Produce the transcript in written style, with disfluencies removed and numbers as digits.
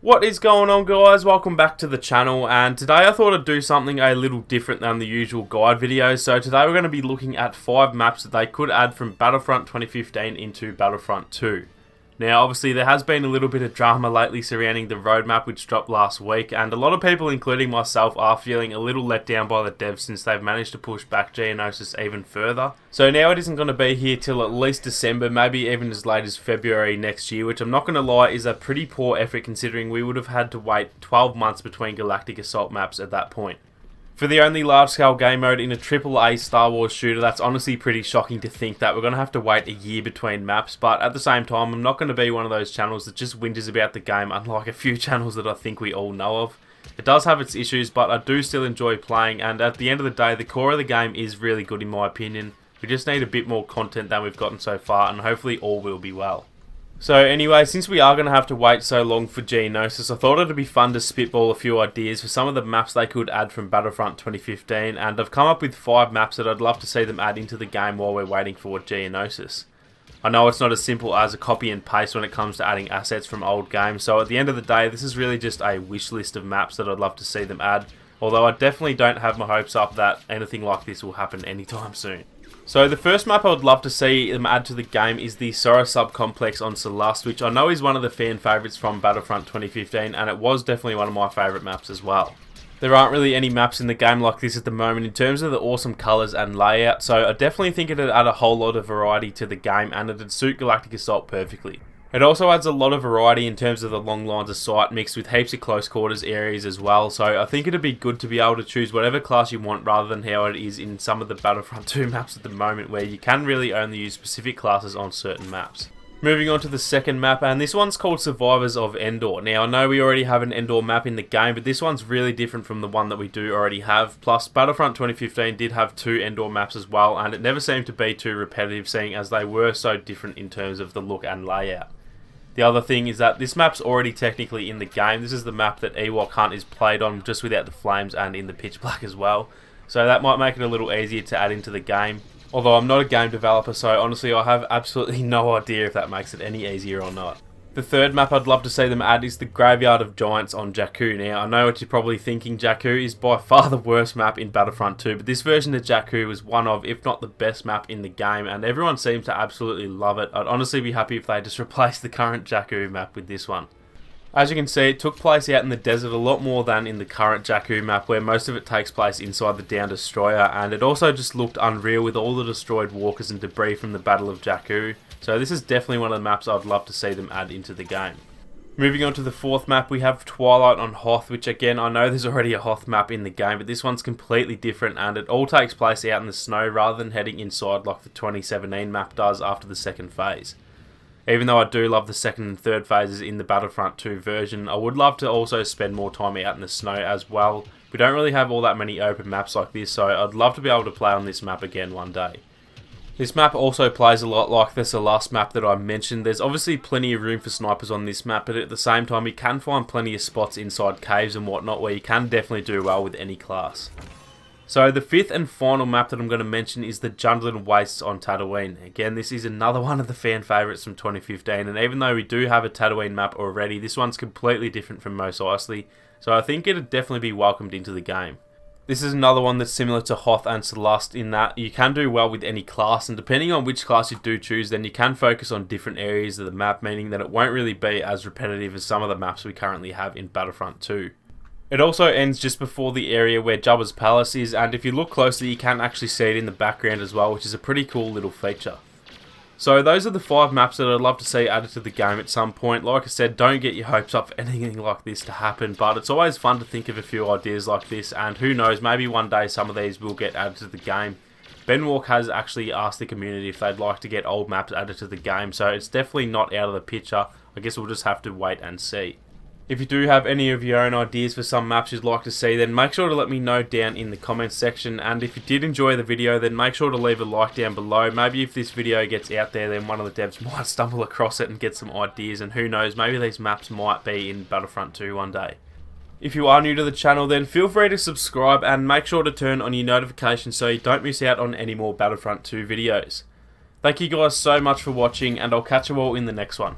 What is going on, guys? Welcome back to the channel, and today I thought I'd do something a little different than the usual guide videos. So today we're going to be looking at 5 maps that they could add from Battlefront 2015 into Battlefront 2. Now obviously there has been a little bit of drama lately surrounding the roadmap which dropped last week, and a lot of people, including myself, are feeling a little let down by the devs since they've managed to push back Geonosis even further. So now it isn't going to be here till at least December, maybe even as late as February next year, which I'm not going to lie is a pretty poor effort considering we would have had to wait 12 months between Galactic Assault maps at that point. For the only large-scale game mode in a AAA Star Wars shooter, that's honestly pretty shocking to think that we're going to have to wait a year between maps, but at the same time, I'm not going to be one of those channels that just whingers about the game, unlike a few channels that I think we all know of. It does have its issues, but I do still enjoy playing, and at the end of the day, the core of the game is really good in my opinion. We just need a bit more content than we've gotten so far, and hopefully all will be well. So anyway, since we are going to have to wait so long for Geonosis, I thought it'd be fun to spitball a few ideas for some of the maps they could add from Battlefront 2015, and I've come up with 5 maps that I'd love to see them add into the game while we're waiting for Geonosis. I know it's not as simple as a copy and paste when it comes to adding assets from old games, so at the end of the day, this is really just a wish list of maps that I'd love to see them add, although I definitely don't have my hopes up that anything like this will happen anytime soon. So the first map I would love to see them add to the game is the Sorosub complex on Sullust, which I know is one of the fan favourites from Battlefront 2015, and it was definitely one of my favourite maps as well. There aren't really any maps in the game like this at the moment in terms of the awesome colours and layout, so I definitely think it'd add a whole lot of variety to the game and it'd suit Galactic Assault perfectly. It also adds a lot of variety in terms of the long lines of sight mixed with heaps of close quarters areas as well, so I think it'd be good to be able to choose whatever class you want rather than how it is in some of the Battlefront 2 maps at the moment where you can really only use specific classes on certain maps. Moving on to the second map, and this one's called Survivors of Endor. Now I know we already have an Endor map in the game, but this one's really different from the one that we do already have. Plus Battlefront 2015 did have 2 Endor maps as well, and it never seemed to be too repetitive seeing as they were so different in terms of the look and layout. The other thing is that this map's already technically in the game. This is the map that Ewok Hunt is played on just without the flames and in the pitch black as well. So that might make it a little easier to add into the game. Although I'm not a game developer, so honestly I have absolutely no idea if that makes it any easier or not. The third map I'd love to see them add is the Graveyard of Giants on Jakku. Now I know what you're probably thinking, Jakku is by far the worst map in Battlefront 2, but this version of Jakku was one of, if not the best map in the game, and everyone seems to absolutely love it. I'd honestly be happy if they just replaced the current Jakku map with this one. As you can see, it took place out in the desert a lot more than in the current Jakku map, where most of it takes place inside the Down Destroyer, and it also just looked unreal with all the destroyed walkers and debris from the Battle of Jakku. So this is definitely one of the maps I'd love to see them add into the game. Moving on to the fourth map, we have Twilight on Hoth, which again, I know there's already a Hoth map in the game, but this one's completely different and it all takes place out in the snow rather than heading inside like the 2017 map does after the second phase. Even though I do love the second and third phases in the Battlefront 2 version, I would love to also spend more time out in the snow as well. We don't really have all that many open maps like this, so I'd love to be able to play on this map again one day. This map also plays a lot like the Sullust map that I mentioned. There's obviously plenty of room for snipers on this map, but at the same time you can find plenty of spots inside caves and whatnot where you can definitely do well with any class. So the fifth and final map that I'm going to mention is the Jundland Wastes on Tatooine. Again, this is another one of the fan favourites from 2015, and even though we do have a Tatooine map already, this one's completely different from Mos Eisley, so I think it'd definitely be welcomed into the game. This is another one that's similar to Hoth and Sullust in that you can do well with any class, and depending on which class you do choose, then you can focus on different areas of the map, meaning that it won't really be as repetitive as some of the maps we currently have in Battlefront 2. It also ends just before the area where Jabba's palace is, and if you look closely you can actually see it in the background as well, which is a pretty cool little feature. So those are the 5 maps that I'd love to see added to the game at some point. Like I said, don't get your hopes up for anything like this to happen, but it's always fun to think of a few ideas like this, and who knows, maybe one day some of these will get added to the game. Ben Walk has actually asked the community if they'd like to get old maps added to the game, so it's definitely not out of the picture. I guess we'll just have to wait and see. If you do have any of your own ideas for some maps you'd like to see, then make sure to let me know down in the comments section, and if you did enjoy the video then make sure to leave a like down below. Maybe if this video gets out there then one of the devs might stumble across it and get some ideas, and who knows, maybe these maps might be in Battlefront 2 one day. If you are new to the channel then feel free to subscribe and make sure to turn on your notifications so you don't miss out on any more Battlefront 2 videos. Thank you guys so much for watching, and I'll catch you all in the next one.